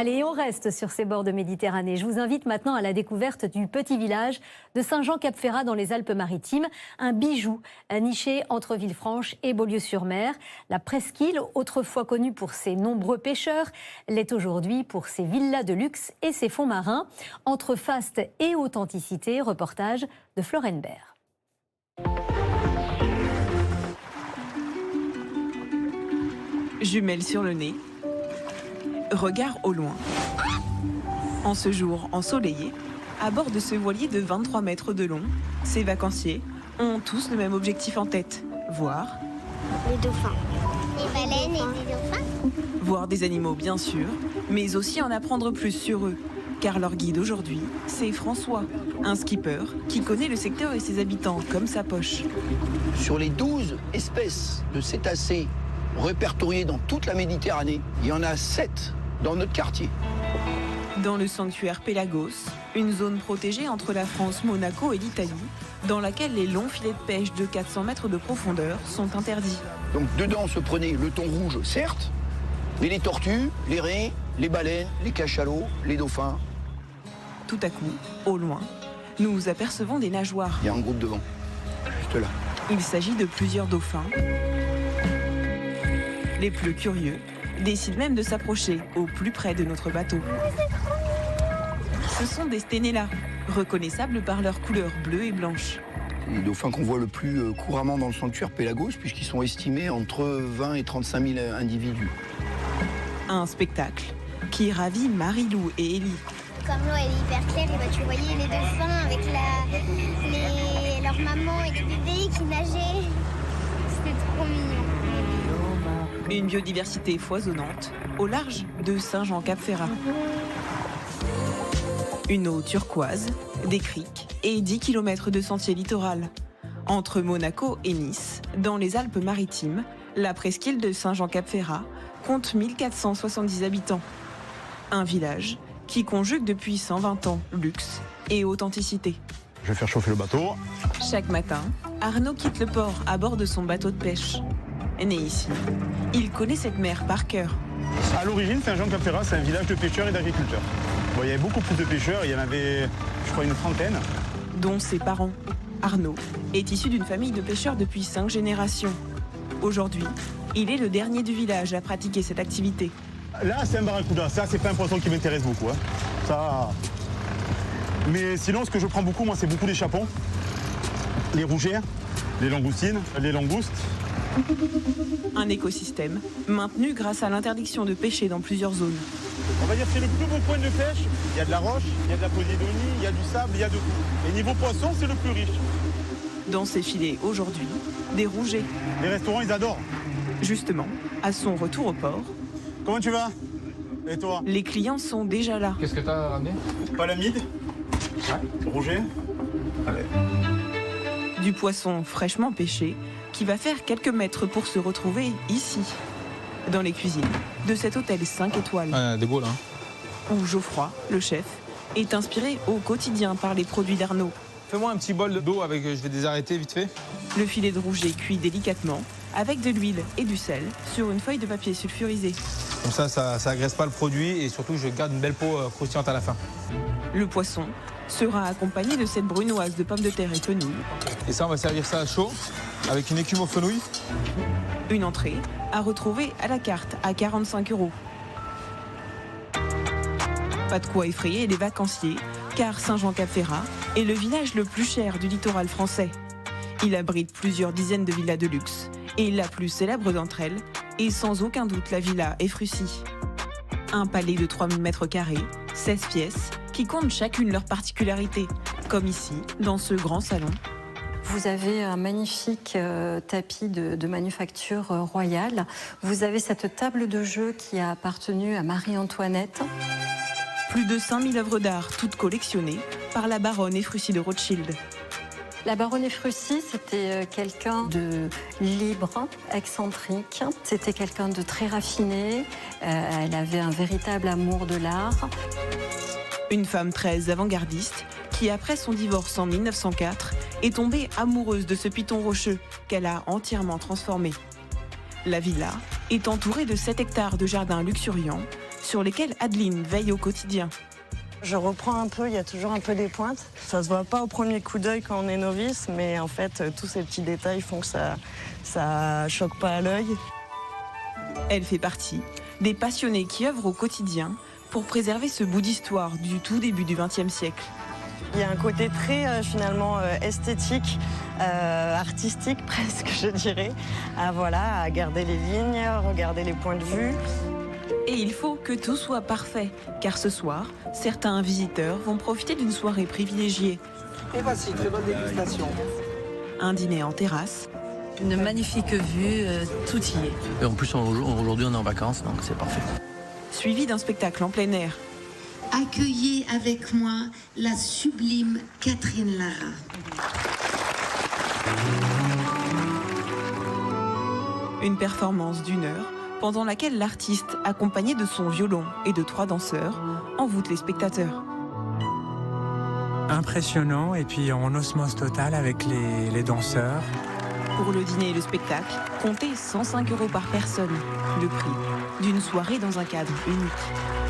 Allez, on reste sur ces bords de Méditerranée. Je vous invite maintenant à la découverte du petit village de Saint-Jean-Cap-Ferrat dans les Alpes-Maritimes. Un bijou niché entre Villefranche et Beaulieu-sur-Mer. La presqu'île, autrefois connue pour ses nombreux pêcheurs, l'est aujourd'hui pour ses villas de luxe et ses fonds marins. Entre faste et authenticité, reportage de Florence Bert. Jumelles sur le nez, regard au loin. En ce jour ensoleillé, à bord de ce voilier de 23 mètres de long, ces vacanciers ont tous le même objectif en tête, voir les dauphins. Les baleines et les dauphins. Voir des animaux bien sûr, mais aussi en apprendre plus sur eux. Car leur guide aujourd'hui, c'est François, un skipper qui connaît le secteur et ses habitants comme sa poche. Sur les 12 espèces de cétacés répertoriées dans toute la Méditerranée, il y en a 7 dans notre quartier. Dans le sanctuaire Pélagos, une zone protégée entre la France, Monaco et l'Italie, dans laquelle les longs filets de pêche de 400 mètres de profondeur sont interdits. Donc dedans se prenait le thon rouge, certes, mais les tortues, les raies, les baleines, les cachalots, les dauphins. Tout à coup, au loin, nous apercevons des nageoires. Il y a un groupe devant, juste là. Il s'agit de plusieurs dauphins. Les plus curieux décident même de s'approcher au plus près de notre bateau. Ce sont des sténélas, reconnaissables par leur couleur bleue et blanche. Les dauphins qu'on voit le plus couramment dans le sanctuaire Pélagos, puisqu'ils sont estimés entre 20 et 35 000 individus. Un spectacle qui ravit Marie-Lou et Élie. Comme l'eau elle est hyper claire, et tu voyais les dauphins avec leur maman et les bébés qui nageaient. C'était trop mignon. Une biodiversité foisonnante au large de Saint-Jean-Cap-Ferrat. Une eau turquoise, des criques et 10 km de sentiers littoral. Entre Monaco et Nice, dans les Alpes-Maritimes, la presqu'île de Saint-Jean-Cap-Ferrat compte 1470 habitants. Un village qui conjugue depuis 120 ans luxe et authenticité. Je vais faire chauffer le bateau. Chaque matin, Arnaud quitte le port à bord de son bateau de pêche. Né ici, il connaît cette mer par cœur. À l'origine, Saint-Jean-Cap-Ferrat, c'est un village de pêcheurs et d'agriculteurs. Bon, il y avait beaucoup plus de pêcheurs, il y en avait, je crois, une trentaine. Dont ses parents. Arnaud est issu d'une famille de pêcheurs depuis 5 générations. Aujourd'hui, il est le dernier du village à pratiquer cette activité. Là, c'est un barracuda. Ça, c'est pas un poisson qui m'intéresse beaucoup. Hein. Ça... Mais sinon, ce que je prends beaucoup, moi, c'est beaucoup les chapons, les rougères, les langoustines, les langoustes. Un écosystème maintenu grâce à l'interdiction de pêcher dans plusieurs zones. On va dire que c'est le plus beau point de pêche. Il y a de la roche, il y a de la posidonie, il y a du sable, il y a de tout. Et niveau poisson, c'est le plus riche. Dans ces filets aujourd'hui, des rougets. Les restaurants, ils adorent. Justement, à son retour au port, comment tu vas? Et toi? Les clients sont déjà là. Qu'est-ce que t'as ramené? Palamide. Ouais. Rouget. Allez. Du poisson fraîchement pêché qui va faire quelques mètres pour se retrouver ici, dans les cuisines de cet hôtel 5 étoiles. Des beaux là. Où Geoffroy, le chef, est inspiré au quotidien par les produits d'Arnaud. Fais-moi un petit bol d'eau avec, je vais désarrêter vite fait. Le filet de rouget cuit délicatement avec de l'huile et du sel sur une feuille de papier sulfurisé. Comme ça agresse pas le produit et surtout je garde une belle peau croustillante à la fin. Le poisson sera accompagné de cette brunoise de pommes de terre et fenouil. Et ça, on va servir ça à chaud avec une écume au fenouil. Une entrée à retrouver à la carte à 45 €. Pas de quoi effrayer les vacanciers, car Saint-Jean-Cap-Ferrat est le village le plus cher du littoral français. Il abrite plusieurs dizaines de villas de luxe, et la plus célèbre d'entre elles est sans aucun doute la villa Efrussi. Un palais de 3000 m², 16 pièces, qui comptent chacune leur particularité, comme ici, dans ce grand salon. Vous avez un magnifique tapis de manufacture royale. Vous avez cette table de jeu qui a appartenu à Marie-Antoinette. Plus de 5000 œuvres d'art, toutes collectionnées par la baronne Efrussi de Rothschild. La baronne Efrussi, c'était quelqu'un de libre, excentrique. C'était quelqu'un de très raffiné. Elle avait un véritable amour de l'art. Une femme très avant-gardiste qui, après son divorce en 1904, est tombée amoureuse de ce piton rocheux qu'elle a entièrement transformé. La villa est entourée de 7 hectares de jardins luxuriants sur lesquels Adeline veille au quotidien. Je reprends un peu, il y a toujours un peu des pointes. Ça se voit pas au premier coup d'œil quand on est novice, mais en fait, tous ces petits détails font que ça choque pas à l'œil. Elle fait partie des passionnés qui œuvrent au quotidien pour préserver ce bout d'histoire du tout début du XXe siècle. Il y a un côté très finalement esthétique, artistique presque, je dirais, à garder les lignes, regarder les points de vue. Et il faut que tout soit parfait, car ce soir, certains visiteurs vont profiter d'une soirée privilégiée. Et voici, très bonne dégustation. Un dîner en terrasse. Une magnifique vue, tout y est. Et en plus, aujourd'hui, on est en vacances, donc c'est parfait. Suivi d'un spectacle en plein air. Accueillez avec moi la sublime Catherine Lara. Une performance d'1 heure, pendant laquelle l'artiste, accompagné de son violon et de 3 danseurs, envoûte les spectateurs. Impressionnant, et puis en osmose totale avec les danseurs. Pour le dîner et le spectacle, comptez 105 € par personne, le prix d'une soirée dans un cadre unique.